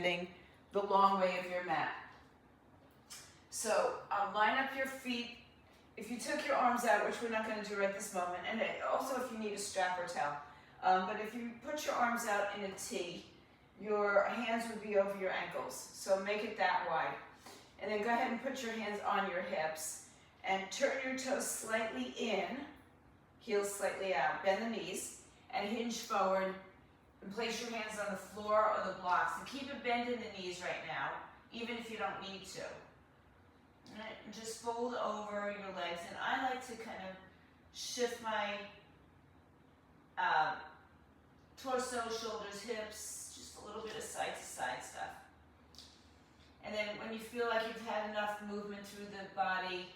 the long way of your mat. So line up your feet. If you took your arms out, which we're not going to do right this moment, and also if you need a strap or towel, but if you put your arms out in a T, your hands would be over your ankles. So make it that wide. And then go ahead and put your hands on your hips and turn your toes slightly in, heels slightly out, bend the knees, and hinge forward. And place your hands on the floor or the blocks. And keep it bent in the knees right now, even if you don't need to. Right? And just fold over your legs. And I like to kind of shift my torso, shoulders, hips, just a little bit of side-to-side stuff. And then when you feel like you've had enough movement through the body,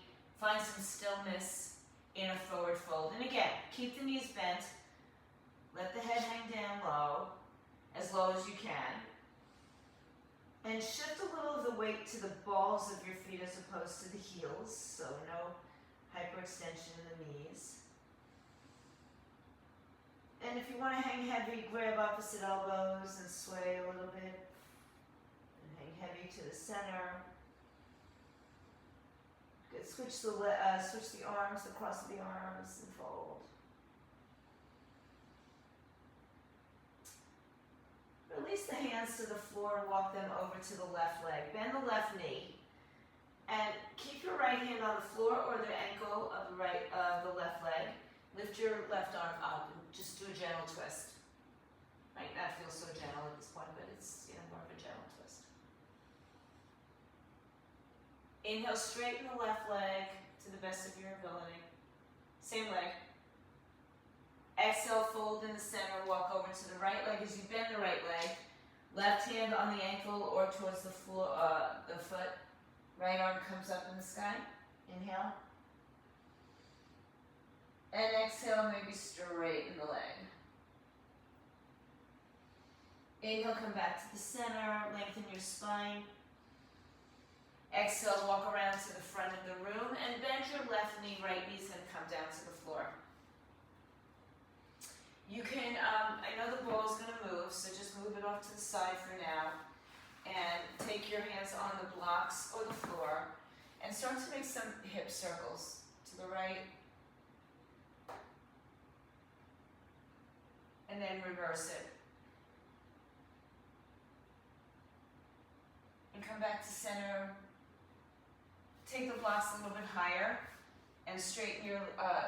find some stillness in a forward fold. And again, keep the knees bent. Let the head hang down low as you can. And shift a little of the weight to the balls of your feet as opposed to the heels, so no hyperextension in the knees. And if you want to hang heavy, grab opposite elbows and sway a little bit. And hang heavy to the center. Good. Switch the arms, the cross of the arms, and fold. Release the hands to the floor and walk them over to the left leg. Bend the left knee. And keep your right hand on the floor or the ankle of the left leg. Lift your left arm up and just do a gentle twist. Might not feel so gentle at this point, but it's more of a gentle twist. Inhale, straighten the left leg to the best of your ability. Same leg. Exhale, fold in the center, walk over to the right leg as you bend the right leg. Left hand on the ankle or towards the floor, the foot. Right arm comes up in the sky. Inhale. And exhale, maybe straighten the leg. Inhale, come back to the center, lengthen your spine. Exhale, walk around to the front of the room and bend your left knee, right knee's going to come down to the floor. You can, I know the ball's going to move, so just move it off to the side for now. And take your hands on the blocks or the floor and start to make some hip circles to the right. And then reverse it. And come back to center. Take the blocks a little bit higher and straighten your,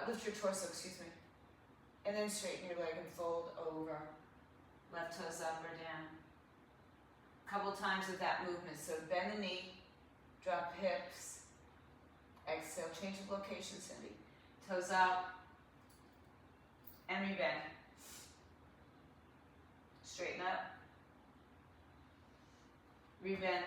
lift your torso, excuse me. And then straighten your leg and fold over. Left toes up or down. A couple times with that movement. So bend the knee, drop hips, exhale, change of location, Cindy. Toes out, and rebend. Straighten up, rebend.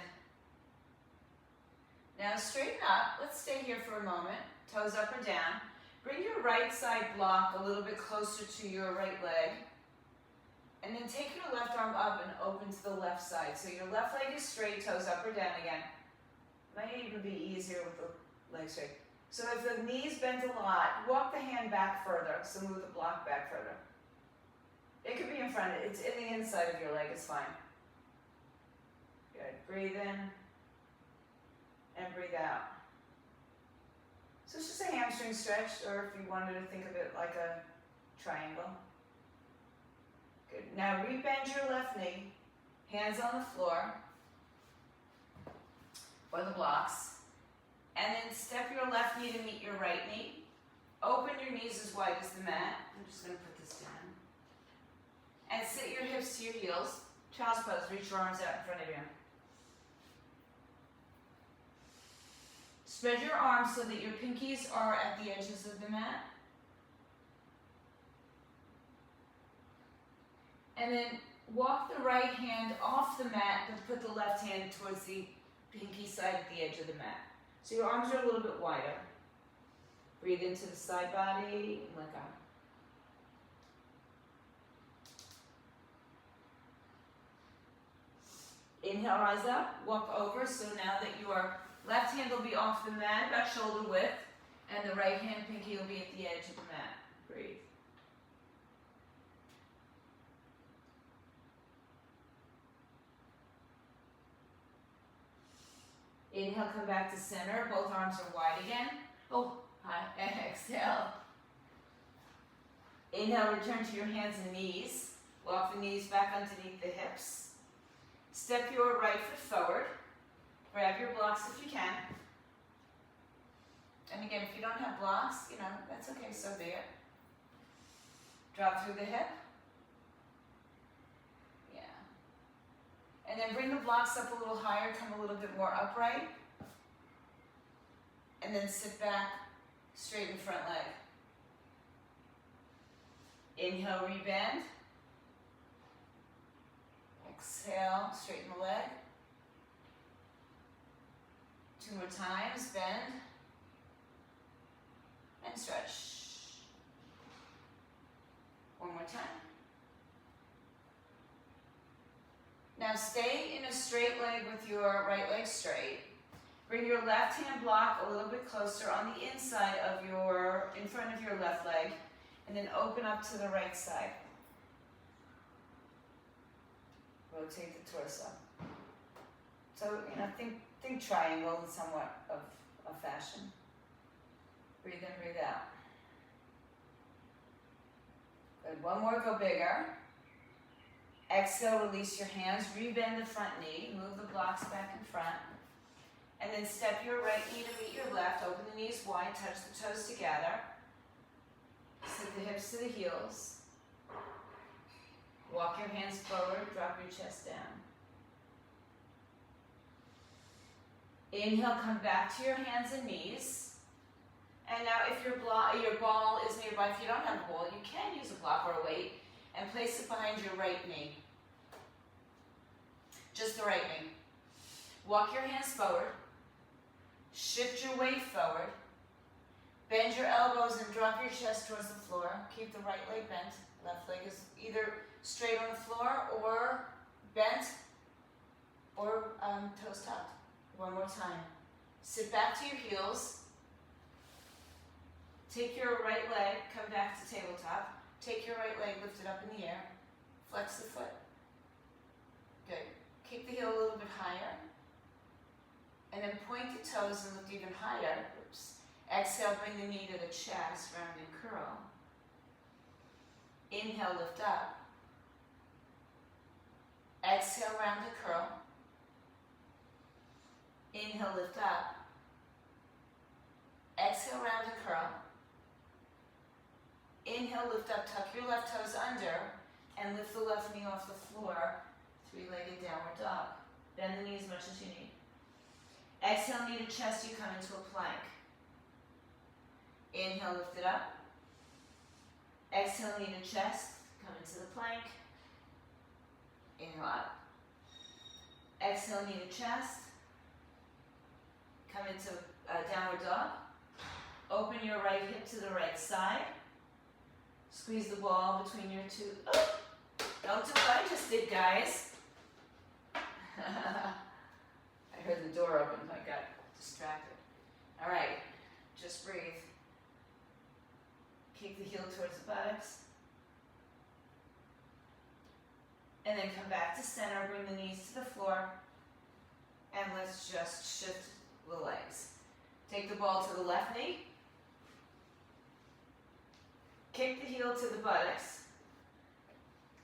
Now straighten up, let's stay here for a moment. Toes up or down. Bring your right side block a little bit closer to your right leg. And then take your left arm up and open to the left side. So your left leg is straight, toes up or down again. Might even be easier with the leg straight. So if the knees bend a lot, walk the hand back further. So move the block back further. It could be in front of it. It's in the inside of your leg. It's fine. Good. Breathe in and breathe out. So it's just a hamstring stretch, or if you wanted to think of it like a triangle. Good. Now rebend your left knee, hands on the floor, or the blocks, and then step your left knee to meet your right knee. Open your knees as wide as the mat. I'm just going to put this down. And sit your hips to your heels. Child's pose, reach your arms out in front of you. Spread your arms so that your pinkies are at the edges of the mat. And then walk the right hand off the mat, but put the left hand towards the pinky side at the edge of the mat. So your arms are a little bit wider. Breathe into the side body and let go. Inhale, rise up, walk over. So now that your left hand will be off the mat, about shoulder width, and the right hand pinky will be at the edge of the mat. Breathe. Inhale, come back to center. Both arms are wide again. Oh, hi. And exhale. Inhale, return to your hands and knees. Walk the knees back underneath the hips. Step your right foot forward. Grab your blocks if you can. And again, if you don't have blocks, that's okay, so be it. Drop through the hip. Yeah. And then bring the blocks up a little higher, come a little bit more upright. And then sit back, straighten front leg. Inhale, rebend. Exhale, straighten the leg. 2 more times, bend. And stretch. 1 more time. Now stay in a straight leg with your right leg straight. Bring your left hand block a little bit closer on the inside of in front of your left leg, and then open up to the right side. Rotate the torso. So, think triangle in somewhat of a fashion. Breathe in, breathe out. Good. One more, go bigger. Exhale, release your hands. Rebend the front knee. Move the blocks back in front. And then step your right knee to meet your left. Open the knees wide. Touch the toes together. Sit the hips to the heels. Walk your hands forward. Drop your chest down. Inhale, come back to your hands and knees. And now if your ball is nearby, if you don't have a ball, you can use a block or a weight and place it behind your right knee. Just the right knee. Walk your hands forward. Shift your weight forward. Bend your elbows and drop your chest towards the floor. Keep the right leg bent. Left leg is either straight on the floor or bent or toes tucked. 1 more time. Sit back to your heels. Take your right leg, come back to tabletop. Take your right leg, lift it up in the air. Flex the foot. Good. Keep the heel a little bit higher. And then point the toes and lift even higher. Oops. Exhale, bring the knee to the chest, round and curl. Inhale, lift up. Exhale, round to curl. Inhale, lift up. Exhale, round to curl. Inhale, lift up, tuck your left toes under, and lift the left knee off the floor. 3-legged downward dog. Bend the knee as much as you need. Exhale, knee to chest, you come into a plank. Inhale, lift it up. Exhale, knee to chest, come into the plank. Inhale up. Exhale, knee to chest. Come into downward dog. Open your right hip to the right side. Squeeze the ball between your two. Oh, don't do what I just did, guys. I heard the door open. I got distracted. All right, just breathe. Keep the heel towards the buttocks. And then come back to center. Bring the knees to the floor. And let's just shift the legs. Take the ball to the left knee. Kick the heel to the buttocks.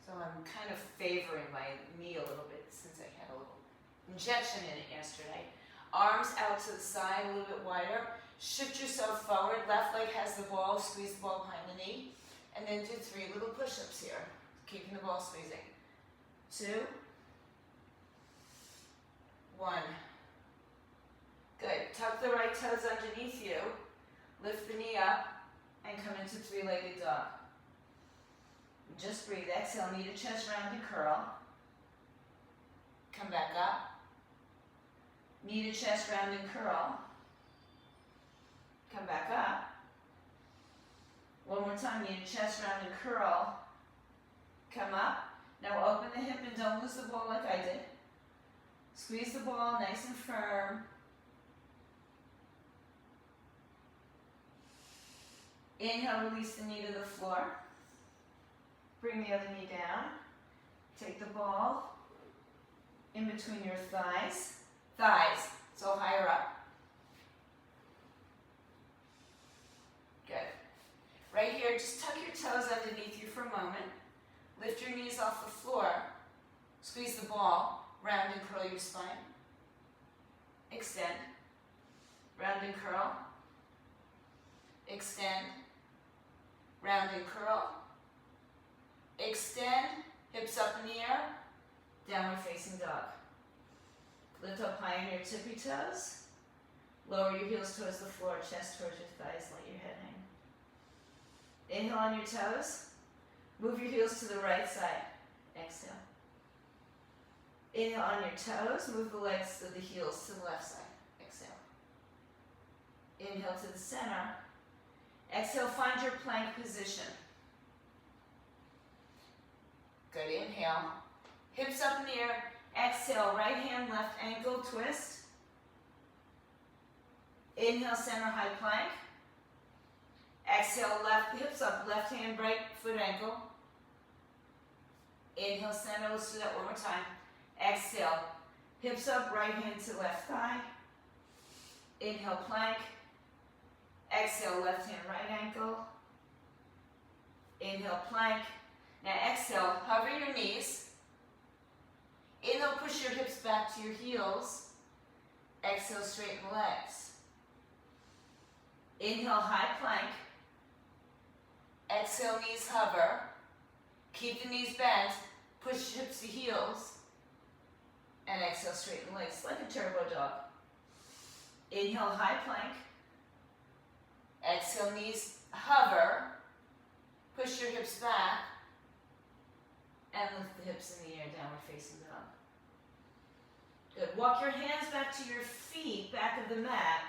So I'm kind of favoring my knee a little bit since I had a little injection in it yesterday. Arms out to the side, a little bit wider. Shift yourself forward. Left leg has the ball. Squeeze the ball behind the knee. And then do 3 little push-ups here. Keeping the ball squeezing. 2. 1. Good. Tuck the right toes underneath you. Lift the knee up and come into 3-legged dog. Just breathe. Exhale, knee to chest, round and curl. Come back up. Knee to chest, round and curl. Come back up. 1 more time, knee to chest, round and curl. Come up. Now open the hip and don't lose the ball like I did. Squeeze the ball nice and firm. Inhale, release the knee to the floor. Bring the other knee down. Take the ball in between your thighs. Thighs. so higher up. Good. Right here, just tuck your toes underneath you for a moment. Lift your knees off the floor. Squeeze the ball. Round and curl your spine. Extend. Round and curl. Extend. Round and curl. Extend. Hips up in the air. Downward facing dog. Lift up high on your tippy toes. Lower your heels towards the floor, chest towards your thighs, let your head hang. Inhale on your toes. Move your heels to the right side. Exhale. Inhale on your toes. Move the legs of the heels to the left side. Exhale. Inhale to the center. Exhale, find your plank position. Good, inhale. Hips up in the air. Exhale, right hand, left ankle, twist. Inhale, center, high plank. Exhale, left, hips up, left hand, right foot, ankle. Inhale, center, let's do that one more time. Exhale, hips up, right hand to left thigh. Inhale, plank. Exhale, left hand, right ankle. Inhale, plank. Now exhale, hover your knees. Inhale, push your hips back to your heels. Exhale, straighten the legs. Inhale, high plank. Exhale, knees hover. Keep the knees bent. Push hips to heels. And exhale, straighten legs like a turbo dog. Inhale, high plank. Exhale, knees hover. Push your hips back. And lift the hips in the air, downward facing dog. Good. Walk your hands back to your feet, back of the mat.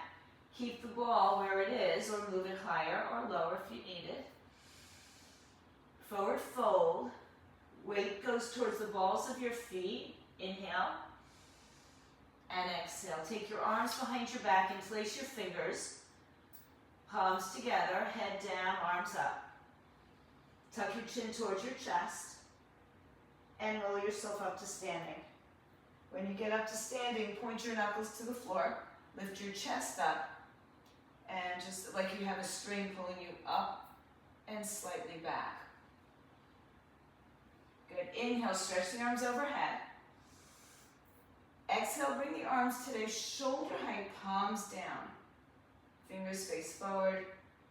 Keep the ball where it is, or move it higher or lower if you need it. Forward fold. Weight goes towards the balls of your feet. Inhale. And exhale. Take your arms behind your back and place your fingers. Palms together, head down, arms up. Tuck your chin towards your chest. And roll yourself up to standing. When you get up to standing, point your knuckles to the floor. Lift your chest up. And just like you have a string pulling you up and slightly back. Good. Inhale, stretch the arms overhead. Exhale, bring the arms today shoulder height, palms down. Fingers face forward,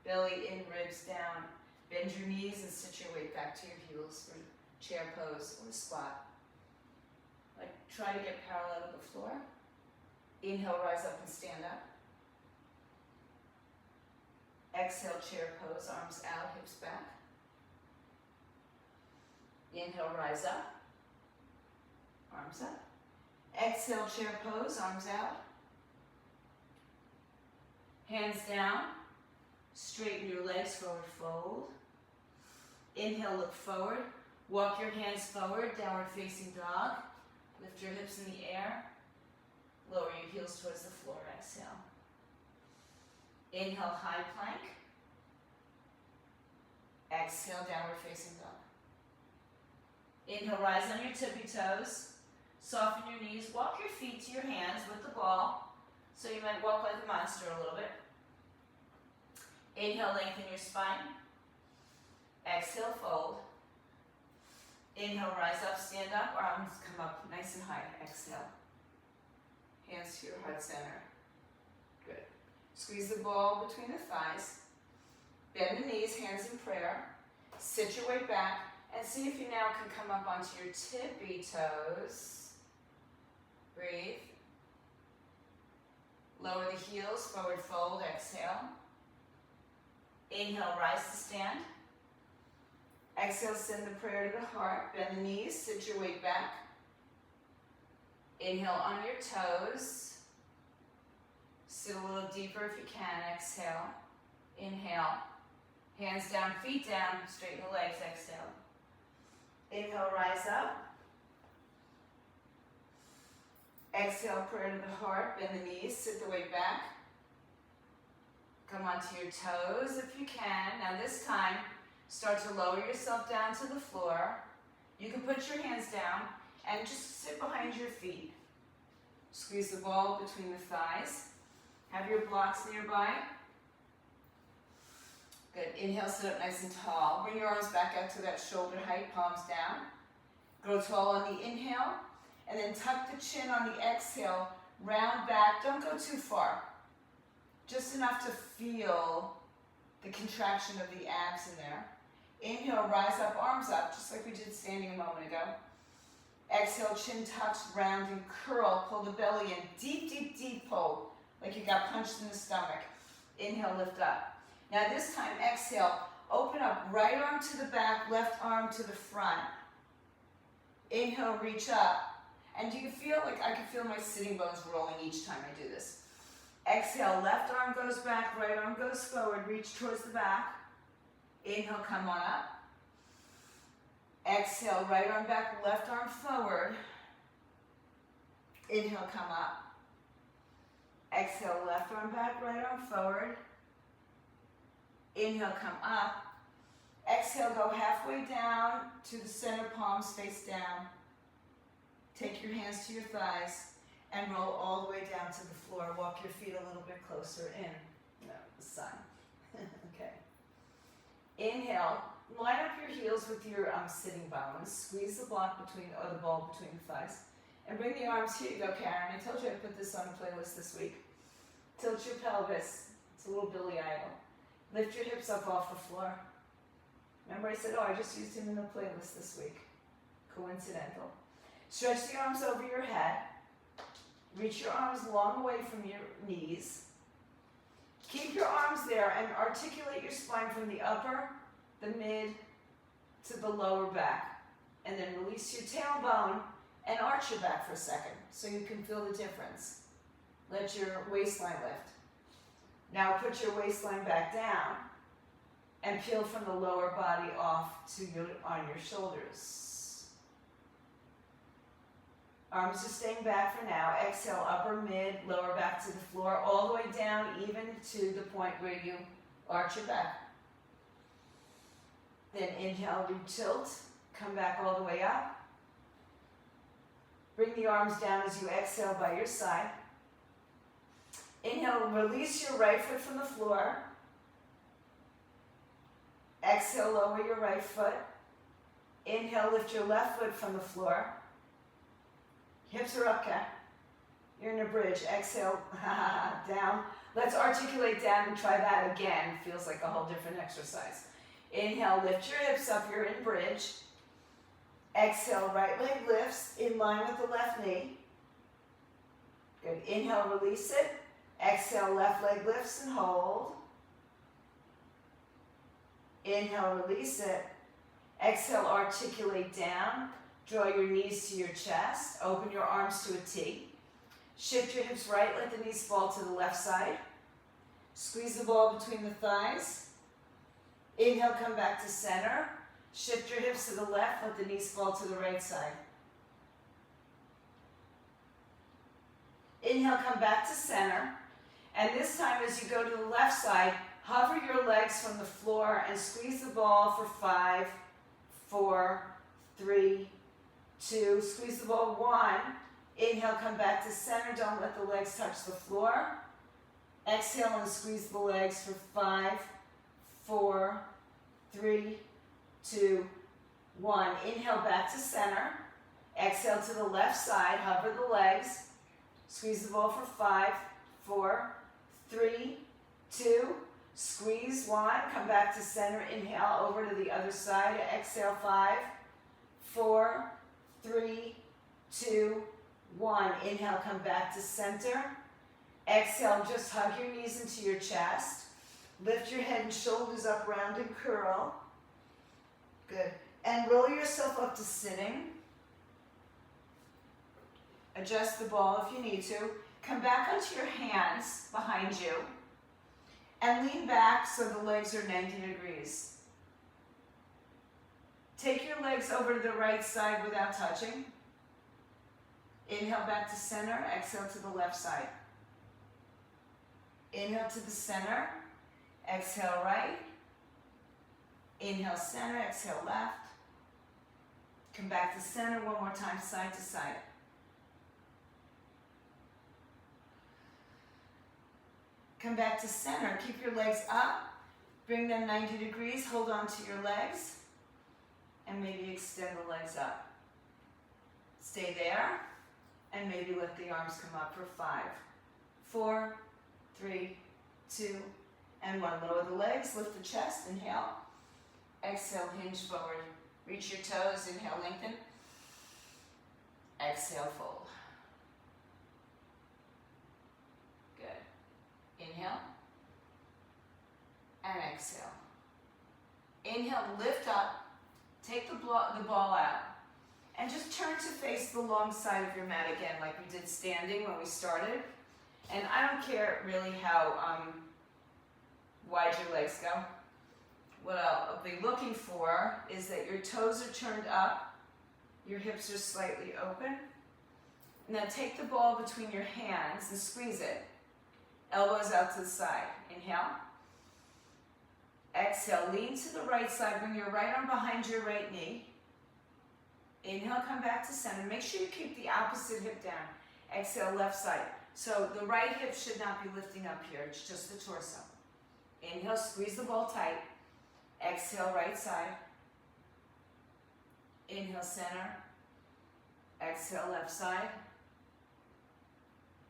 belly in, ribs down. Bend your knees and sit your weight back to your heels for chair pose or squat. Like, try to get parallel to the floor. Inhale, rise up and stand up. Exhale, chair pose, arms out, hips back. Inhale, rise up. Arms up. Exhale, chair pose, arms out. Hands down. Straighten your legs, forward fold. Inhale, look forward. Walk your hands forward, downward facing dog. Lift your hips in the air. Lower your heels towards the floor, exhale. Inhale, high plank. Exhale, downward facing dog. Inhale, rise on your tippy toes. Soften your knees. Walk your feet to your hands with the ball. So you might walk like a monster a little bit. Inhale, lengthen your spine. Exhale, fold. Inhale, rise up, stand up, arms come up nice and high. Exhale. Hands to your heart center. Good. Squeeze the ball between the thighs. Bend the knees, hands in prayer. Sit your weight back and see if you now can come up onto your tippy toes. Breathe. Lower the heels, forward fold, exhale. Inhale, rise to stand. Exhale, send the prayer to the heart. Bend the knees, sit your weight back. Inhale on your toes. Sit a little deeper if you can. Exhale. Inhale. Hands down, feet down. Straighten the legs. Exhale. Inhale, rise up. Exhale, prayer to the heart. Bend the knees, sit the weight back. Come onto your toes if you can. Now this time, start to lower yourself down to the floor. You can put your hands down and just sit behind your feet. Squeeze squeeze the ball between the thighs. Have your blocks nearby. Good. Inhale, sit up nice and tall. Bring your arms back out to that shoulder height, palms down. Grow tall on the inhale, and then tuck the chin on the exhale. Round back. Don't go too far. Just enough to feel the contraction of the abs in there. Inhale, rise up, arms up, just like we did standing a moment ago. Exhale, chin tucks, round and curl. Pull the belly in. Deep, deep, deep pull, like you got punched in the stomach. Inhale, lift up. Now this time, exhale, open up, right arm to the back, left arm to the front. Inhale, reach up. And do you feel like I can feel my sitting bones rolling each time I do this? Exhale, left arm goes back, right arm goes forward, reach towards the back. Inhale, come on up. Exhale, right arm back, left arm forward. Inhale, come up. Exhale, left arm back, right arm forward. Inhale, come up. Exhale, go halfway down to the center, palms face down. Take your hands to your thighs and roll all the way down to the floor. Walk your feet a little bit closer in. No, the sun. Okay. Inhale, line up your heels with your sitting bones. Squeeze the block between, or the ball between the thighs. And bring the arms, here you go, Karen. I told you I'd put this on a playlist this week. Tilt your pelvis. It's a little Billy Idol. Lift your hips up off the floor. Remember I said, oh, I just used him in the playlist this week. Coincidental. Stretch the arms over your head. Reach your arms long away from your knees. Keep your arms there and articulate your spine from the upper, the mid, to the lower back. And then release your tailbone and arch your back for a second so you can feel the difference. Let your waistline lift. Now put your waistline back down and peel from the lower body off on your shoulders. Arms are staying back for now. Exhale, upper, mid, lower back to the floor, all the way down, even to the point where you arch your back. Then inhale, re-tilt, come back all the way up. Bring the arms down as you exhale by your side. Inhale, release your right foot from the floor. Exhale, lower your right foot. Inhale, lift your left foot from the floor. Hips are up, cat. You're in a bridge. Exhale, down. Let's articulate down and try that again. Feels like a whole different exercise. Inhale, lift your hips up. You're in bridge. Exhale, right leg lifts in line with the left knee. Good. Inhale, release it. Exhale, left leg lifts and hold. Inhale, release it. Exhale, articulate down. Draw your knees to your chest. Open your arms to a T. Shift your hips right. Let the knees fall to the left side. Squeeze the ball between the thighs. Inhale, come back to center. Shift your hips to the left. Let the knees fall to the right side. Inhale, come back to center. And this time as you go to the left side, hover your legs from the floor and squeeze the ball for 5, 4, 3, 2, squeeze the ball, 1. Inhale, come back to center. Don't let the legs touch the floor. Exhale and squeeze the legs for 5, 4, 3, 2, 1. Inhale, back to center. Exhale to the left side. Hover the legs. Squeeze the ball for 5, 4, 3, 2. Squeeze 1. Come back to center. Inhale over to the other side. Exhale 5, 4, 3, 2, 1. Inhale, come back to center. Exhale, just hug your knees into your chest. Lift your head and shoulders up, round and curl. Good. And roll yourself up to sitting. Adjust the ball if you need to. Come back onto your hands behind you. And lean back so the legs are 90 degrees. Take your legs over to the right side without touching. Inhale back to center. Exhale to the left side. Inhale to the center. Exhale right. Inhale center. Exhale left. Come back to center one more time, side to side. Come back to center. Keep your legs up. Bring them 90 degrees. Hold on to your legs. And maybe extend the legs up. Stay there. And maybe let the arms come up for 5, 4, 3, 2, and 1. Lower the legs. Lift the chest. Inhale. Exhale, hinge forward. Reach your toes. Inhale, lengthen. Exhale, fold. Good. Inhale. And exhale. Inhale, lift up. Take the ball out. And just turn to face the long side of your mat again, like we did standing when we started. And I don't care really how wide your legs go. What I'll be looking for is that your toes are turned up, your hips are slightly open. And then take the ball between your hands and squeeze it. Elbows out to the side. Inhale. Exhale, lean to the right side. Bring your right arm behind your right knee. Inhale, come back to center. Make sure you keep the opposite hip down. Exhale, left side. So the right hip should not be lifting up here. It's just the torso. Inhale, squeeze the ball tight. Exhale, right side. Inhale, center. Exhale, left side.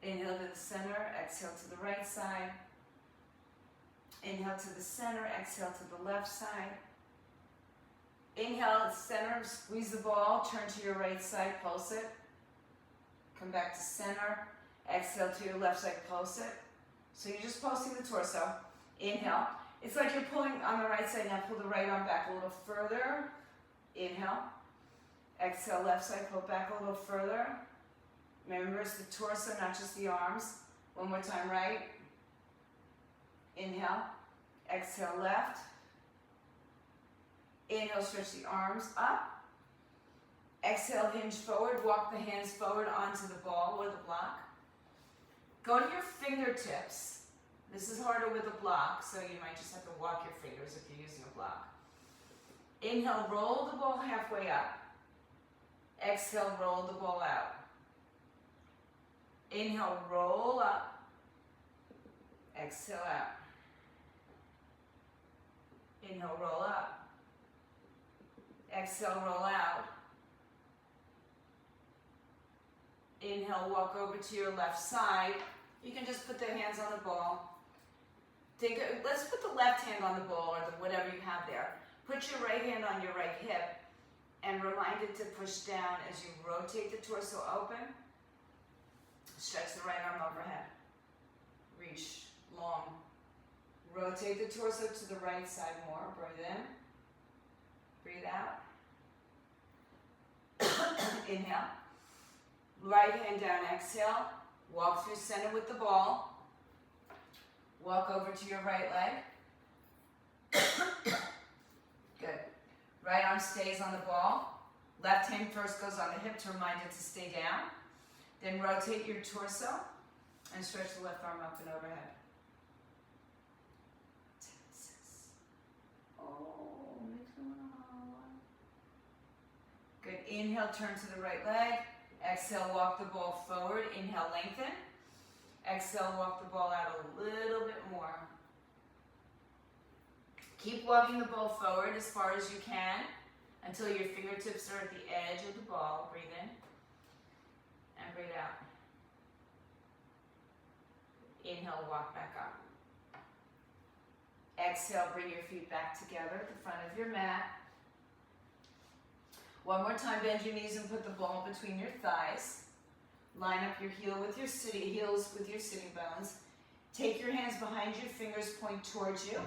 Inhale to the center. Exhale to the right side. Inhale to the center. Exhale to the left side. Inhale, center, squeeze the ball, turn to your right side, pulse it. Come back to center. Exhale to your left side, pulse it. So you're just pulsing the torso. Inhale. It's like you're pulling on the right side. Now pull the right arm back a little further. Inhale. Exhale, left side, pull back a little further. Remember, it's the torso, not just the arms. One more time, right. Inhale. Exhale, left. Inhale, stretch the arms up. Exhale, hinge forward. Walk the hands forward onto the ball or the block. Go to your fingertips. This is harder with a block, so you might just have to walk your fingers if you're using a block. Inhale, roll the ball halfway up. Exhale, roll the ball out. Inhale, roll up. Exhale, out. Inhale, roll up. Exhale, roll out. Inhale, walk over to your left side. You can just put the hands on the ball. Let's put the left hand on the ball or whatever you have there. Put your right hand on your right hip and remind it to push down as you rotate the torso open. Stretch the right arm overhead. Reach long. Rotate the torso to the right side more. Breathe in. Breathe out. Inhale. Right hand down, exhale. Walk through center with the ball. Walk over to your right leg. Good. Right arm stays on the ball. Left hand first goes on the hip to remind it to stay down. Then rotate your torso and stretch the left arm up and overhead. 10, 6. Oh, good. Inhale, turn to the right leg. Exhale, walk the ball forward. Inhale, lengthen. Exhale, walk the ball out a little bit more. Keep walking the ball forward as far as you can until your fingertips are at the edge of the ball. Breathe in and breathe out. Inhale, walk back up. Exhale, bring your feet back together at the front of your mat. One more time, bend your knees and put the ball between your thighs. Line up your heels with your sitting bones. Take your hands behind you, fingers point towards you.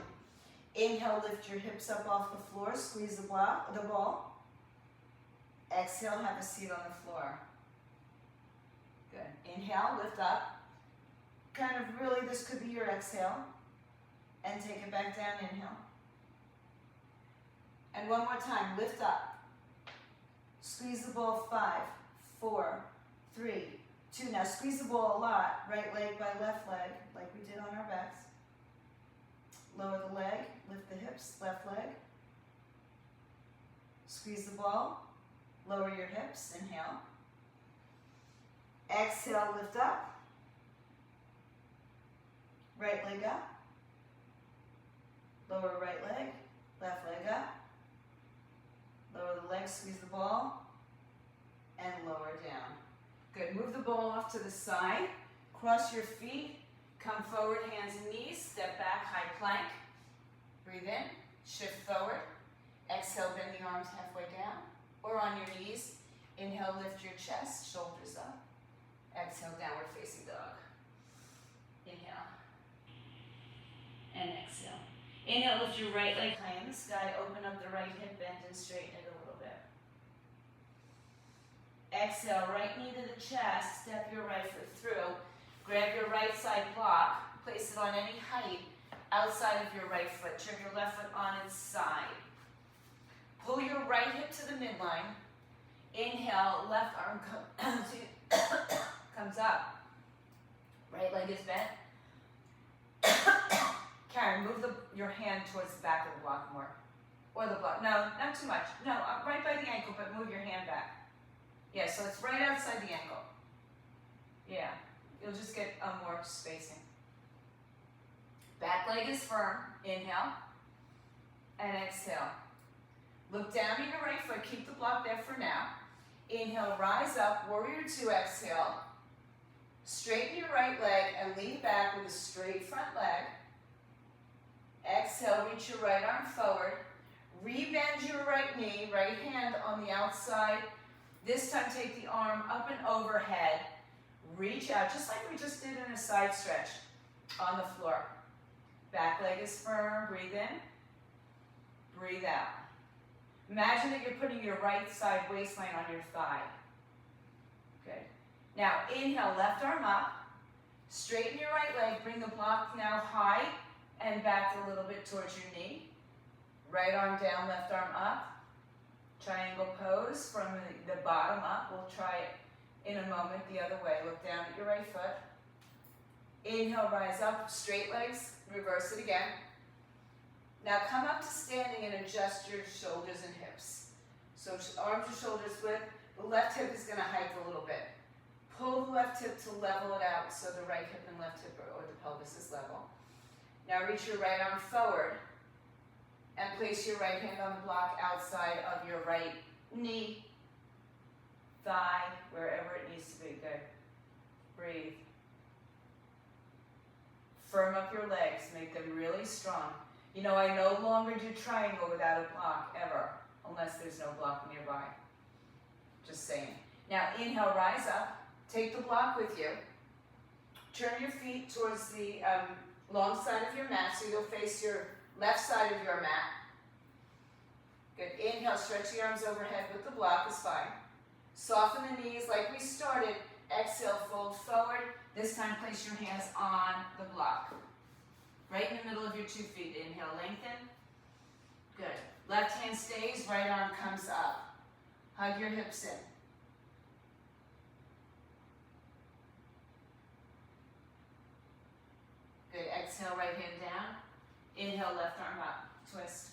Inhale, lift your hips up off the floor, squeeze the ball. Exhale, have a seat on the floor. Good. Inhale, lift up. Kind of really, this could be your exhale. And take it back down, inhale. And one more time, lift up. Squeeze the ball, 5, 4, 3, 2. Now squeeze the ball a lot. Right leg by left leg, like we did on our backs. Lower the leg, lift the hips, left leg. Squeeze the ball, lower your hips, inhale. Exhale, lift up. Right leg up. Lower right leg. Left leg up. Lower the leg, squeeze the ball. And lower down. Good. Move the ball off to the side. Cross your feet. Come forward, hands and knees. Step back, high plank. Breathe in. Shift forward. Exhale, bend the arms halfway down or on your knees. Inhale, lift your chest, shoulders up. Exhale, downward facing dog. Inhale. And exhale. Inhale, lift your right leg high in the sky. Open up the right hip, bend and straighten it a little bit. Exhale, right knee to the chest. Step your right foot through. Grab your right side block. Place it on any height outside of your right foot. Turn your left foot on its side. Pull your right hip to the midline. Inhale, left arm comes up. Right leg is bent. Karen, move your hand towards the back of the block more. Or the block. No, not too much. No, right by the ankle, but move your hand back. Yeah, so it's right outside the ankle. Yeah, you'll just get more spacing. Back leg is firm. Inhale. And exhale. Look down at your right foot. Keep the block there for now. Inhale, rise up. Warrior two, exhale. Straighten your right leg and lean back with a straight front leg. Exhale, reach your right arm forward. Rebend your right knee, right hand on the outside. This time take the arm up and overhead. Reach out, just like we just did in a side stretch on the floor. Back leg is firm. Breathe in. Breathe out. Imagine that you're putting your right side waistline on your thigh. Good. Now inhale, left arm up. Straighten your right leg. Bring the block now high and back a little bit towards your knee. Right arm down, left arm up. Triangle pose from the bottom up. We'll try it in a moment the other way. Look down at your right foot. Inhale, rise up, straight legs, reverse it again. Now come up to standing and adjust your shoulders and hips. So arms and shoulders width. The left hip is going to hike a little bit. Pull the left hip to level it out so the right hip and left hip or the pelvis is level. Now reach your right arm forward and place your right hand on the block outside of your right knee, thigh, wherever it needs to be. Good. Breathe. Firm up your legs. Make them really strong. You know, I no longer do triangle without a block, ever, unless there's no block nearby. Just saying. Now, inhale, rise up. Take the block with you. Turn your feet towards the long side of your mat, so you'll face your left side of your mat. Good. Inhale, stretch the arms overhead with the block is fine. Soften the knees like we started. Exhale, fold forward. This time, place your hands on the block. Right in the middle of your 2 feet. Inhale, lengthen. Good. Left hand stays, right arm comes up. Hug your hips in. Good. Exhale, right hand down. Inhale, left arm up. Twist.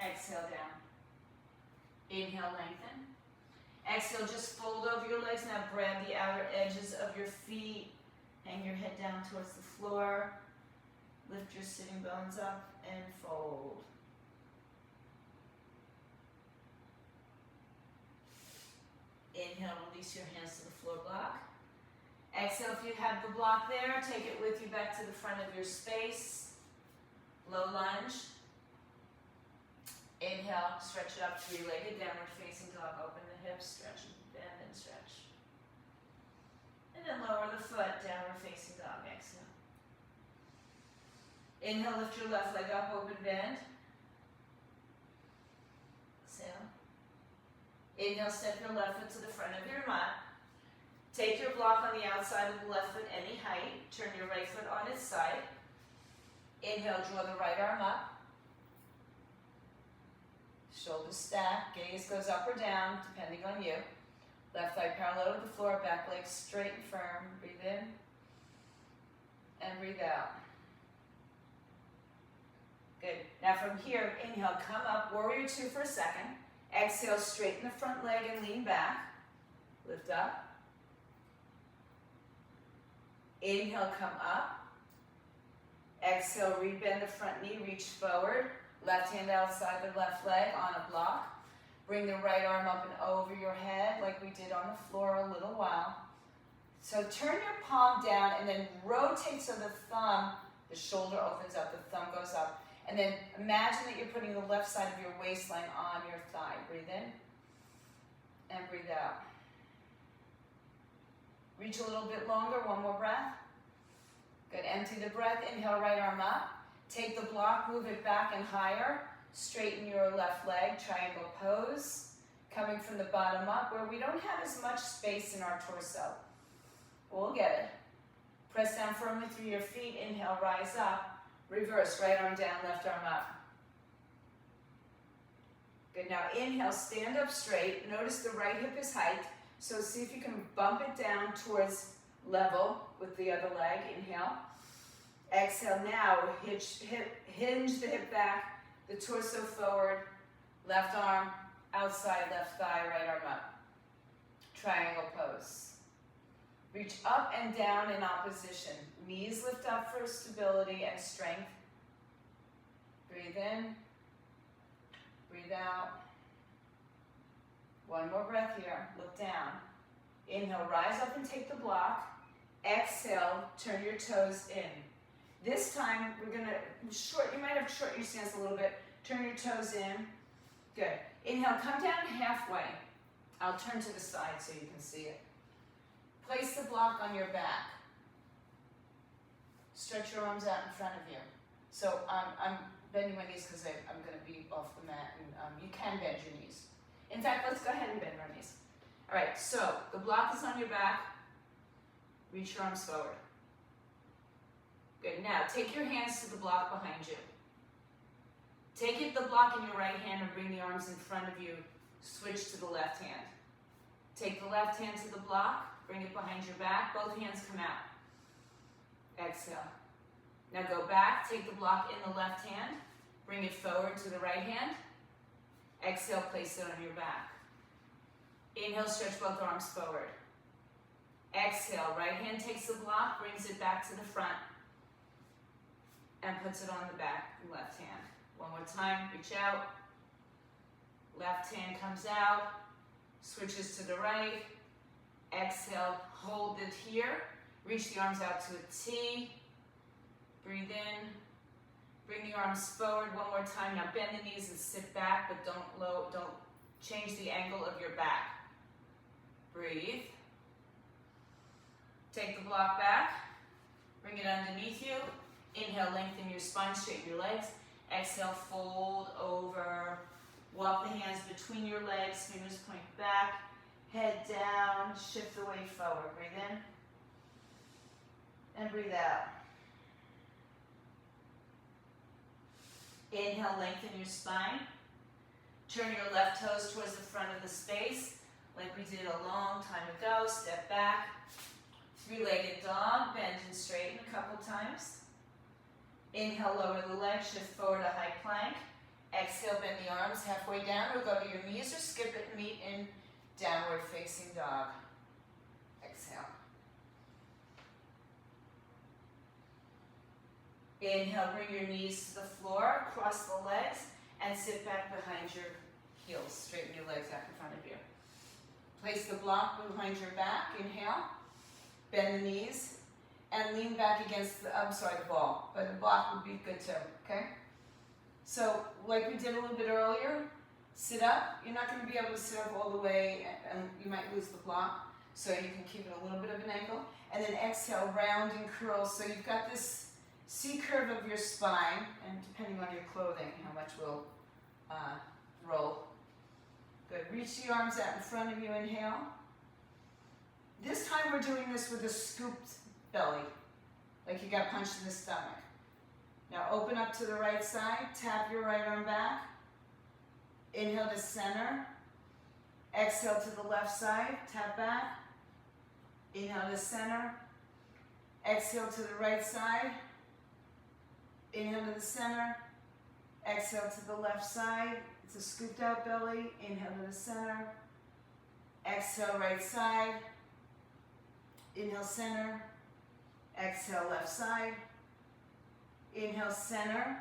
Exhale, down. Inhale, lengthen. Exhale, just fold over your legs. Now grab the outer edges of your feet. Hang your head down towards the floor. Lift your sitting bones up and fold. Inhale, release your hands to the floor block. Exhale, if you have the block there, take it with you back to the front of your space. Low lunge. Inhale, stretch it up, three-legged, downward facing dog. Open the hips, stretch, bend and stretch. And then lower the foot, downward facing dog. Exhale. Inhale, lift your left leg up, open bend. Exhale. Inhale, step your left foot to the front of your mat. Take your block on the outside of the left foot any height. Turn your right foot on its side. Inhale, draw the right arm up. Shoulders stack, gaze goes up or down, depending on you. Left thigh parallel with the floor, back leg straight and firm. Breathe in and breathe out. Good. Now from here, inhale, come up, warrior two for a second. Exhale, straighten the front leg and lean back. Lift up. Inhale, come up. Exhale, rebend the front knee, reach forward. Left hand outside the left leg on a block. Bring the right arm up and over your head like we did on the floor a little while. So turn your palm down and then rotate so the thumb, the shoulder opens up, the thumb goes up. And then imagine that you're putting the left side of your waistline on your thigh. Breathe in and breathe out. Reach a little bit longer, one more breath. Good, empty the breath, inhale, right arm up. Take the block, move it back and higher. Straighten your left leg, triangle pose. Coming from the bottom up where we don't have as much space in our torso. We'll get it. Press down firmly through your feet, inhale, rise up. Reverse, right arm down, left arm up. Good, now inhale, stand up straight. Notice the right hip is hiked. So see if you can bump it down towards level with the other leg. Inhale. Exhale now, hinge the hip back, the torso forward, left arm outside, left thigh, right arm up. Triangle pose. Reach up and down in opposition. Knees lift up for stability and strength. Breathe in, breathe out. One more breath here, look down. Inhale, rise up and take the block. Exhale, turn your toes in. This time, we're gonna you might have to shorten your stance a little bit. Turn your toes in. Good. Inhale, come down halfway. I'll turn to the side so you can see it. Place the block on your back. Stretch your arms out in front of you. So I'm bending my knees because I'm gonna be off the mat, and you can bend your knees. In fact, let's go ahead and bend our knees. All right, so the block is on your back. Reach your arms forward. Good, now take your hands to the block behind you. Take the block in your right hand and bring the arms in front of you. Switch to the left hand. Take the left hand to the block, bring it behind your back, both hands come out. Exhale. Now go back, take the block in the left hand, bring it forward to the right hand. Exhale, place it on your back. Inhale, stretch both arms forward. Exhale, right hand takes the block, brings it back to the front, and puts it on the back, left hand. One more time, reach out. Left hand comes out, switches to the right. Exhale, hold it here. Reach the arms out to a T. Breathe in. Bring the arms forward one more time. Now bend the knees and sit back, but don't change the angle of your back. Breathe. Take the block back. Bring it underneath you. Inhale, lengthen your spine, straighten your legs. Exhale, fold over. Walk the hands between your legs, fingers point back. Head down, shift the weight forward. Breathe in. And breathe out. Inhale, lengthen your spine. Turn your left toes towards the front of the space, like we did a long time ago. Step back. Three-legged dog, bend and straighten a couple times. Inhale, lower the legs, shift forward to high plank. Exhale, bend the arms halfway down, or go to your knees or skip it, meet in downward facing dog. Exhale. Inhale, bring your knees to the floor, cross the legs, and sit back behind your heels. Straighten your legs out in front of you. Place the block behind your back. Inhale. Bend the knees. And lean back against the ball. But the block would be good too, okay? So, like we did a little bit earlier, sit up. You're not going to be able to sit up all the way, and you might lose the block. So you can keep it a little bit of an angle. And then exhale, round and curl. So you've got this C curve of your spine, and depending on your clothing, how much will roll. Good. Reach the arms out in front of you. Inhale. This time we're doing this with a scooped belly, like you got punched in the stomach. Now open up to the right side. Tap your right arm back. Inhale to center. Exhale to the left side. Tap back. Inhale to center. Exhale to the right side. Inhale to the center. Exhale to the left side. It's a scooped out belly. Inhale to the center. Exhale right side. Inhale center. Exhale, left side. Inhale, center.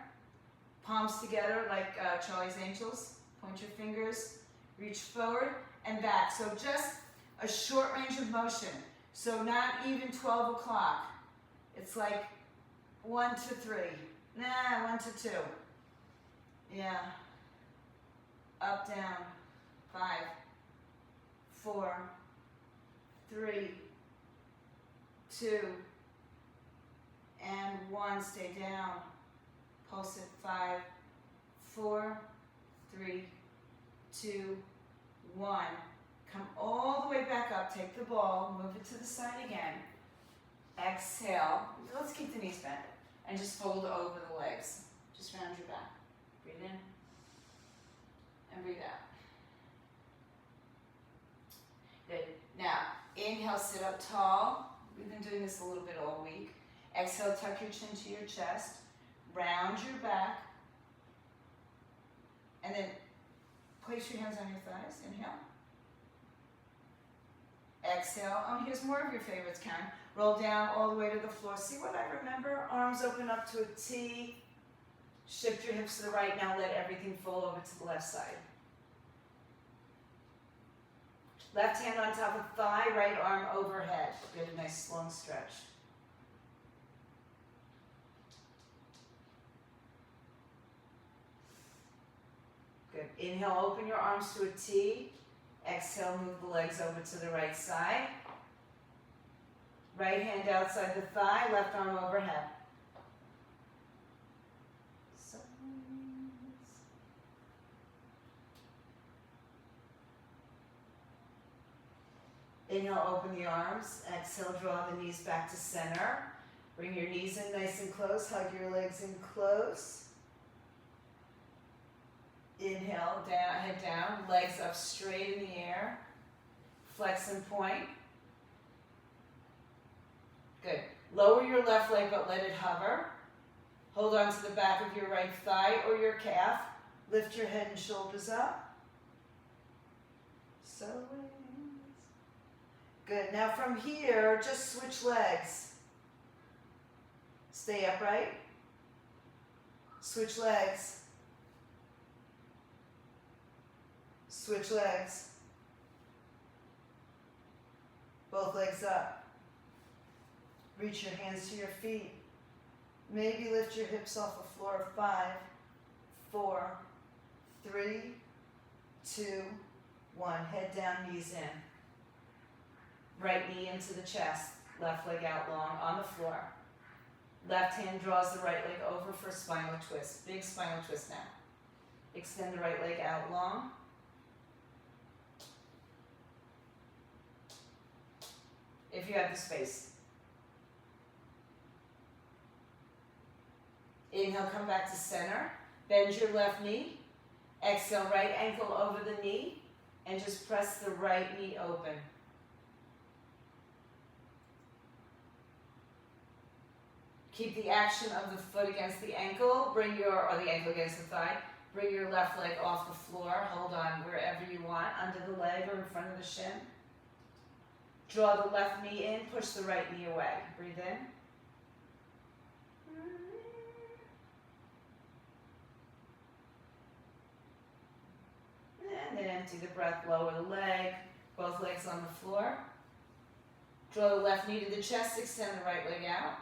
Palms together like Charlie's Angels. Point your fingers. Reach forward and back. So just a short range of motion. So not even 12 o'clock. It's like 1 to 3. Nah, 1 to 2. Yeah. Up, down. 5, 4, 3, 2, and 1. Stay down. Pulse it. 5, 4, 3, 2, 1. Come all the way back up. Take the ball. Move it to the side again. Exhale. Let's keep the knees bent. And just fold over the legs. Just round your back. Breathe in. And breathe out. Good. Now, inhale, sit up tall. We've been doing this a little bit all week. Exhale, tuck your chin to your chest. Round your back. And then place your hands on your thighs. Inhale. Exhale. Oh, here's more of your favorites, Karen. Roll down all the way to the floor. See what I remember? Arms open up to a T. Shift your hips to the right. Now let everything fall over to the left side. Left hand on top of thigh, right arm overhead. Good, nice long stretch. Good. Inhale, open your arms to a T. Exhale, move the legs over to the right side. Right hand outside the thigh, left arm overhead. Inhale, open the arms. Exhale, draw the knees back to center. Bring your knees in nice and close. Hug your legs in close. Inhale, down, head down. Legs up straight in the air. Flex and point. Good. Lower your left leg, but let it hover. Hold on to the back of your right thigh or your calf. Lift your head and shoulders up. So good. Now from here, just switch legs. Stay upright. Switch legs. Switch legs. Both legs up. Reach your hands to your feet. Maybe lift your hips off the floor. 5, 4, 3, 2, 1. Head down, knees in. Right knee into the chest. Left leg out long on the floor. Left hand draws the right leg over for a spinal twist. Big spinal twist now. Extend the right leg out long. If you have the space. Inhale, come back to center. Bend your left knee. Exhale, right ankle over the knee. And just press the right knee open. Keep the action of the foot against the ankle. Or the ankle against the thigh. Bring your left leg off the floor. Hold on wherever you want, under the leg or in front of the shin. Draw the left knee in, push the right knee away. Breathe in. And then empty the breath, lower the leg, both legs on the floor. Draw the left knee to the chest, extend the right leg out.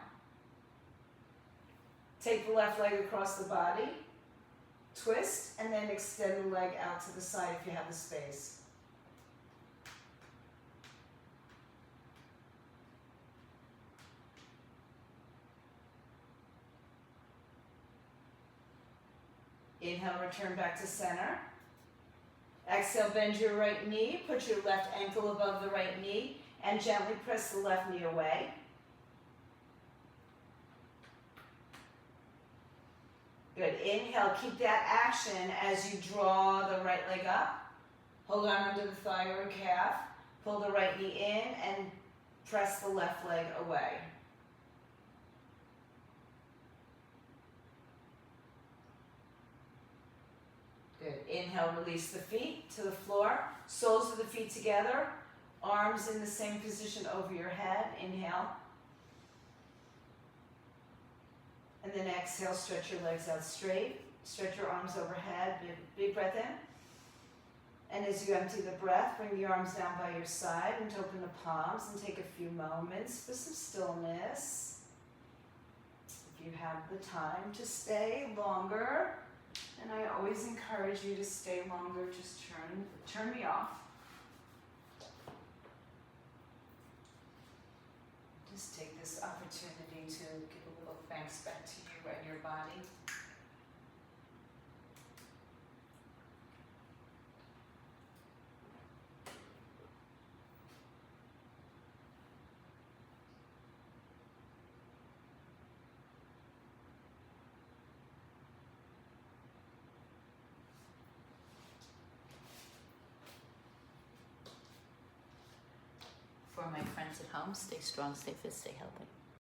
Take the left leg across the body, twist, and then extend the leg out to the side if you have the space. Inhale, return back to center. Exhale, bend your right knee, put your left ankle above the right knee, and gently press the left knee away. Good. Inhale, keep that action as you draw the right leg up. Hold on under the thigh or calf. Pull the right knee in and press the left leg away. Good. Inhale, release the feet to the floor. Soles of the feet together. Arms in the same position over your head. Inhale. And then exhale, stretch your legs out straight. Stretch your arms overhead. Big breath in. And as you empty the breath, bring the arms down by your side and open the palms and take a few moments for some stillness. If you have the time to stay longer, and I always encourage you to stay longer, just turn me off. Just take this opportunity to give a little thanks back to you and your body. For my friends at home, stay strong, stay fit, stay healthy.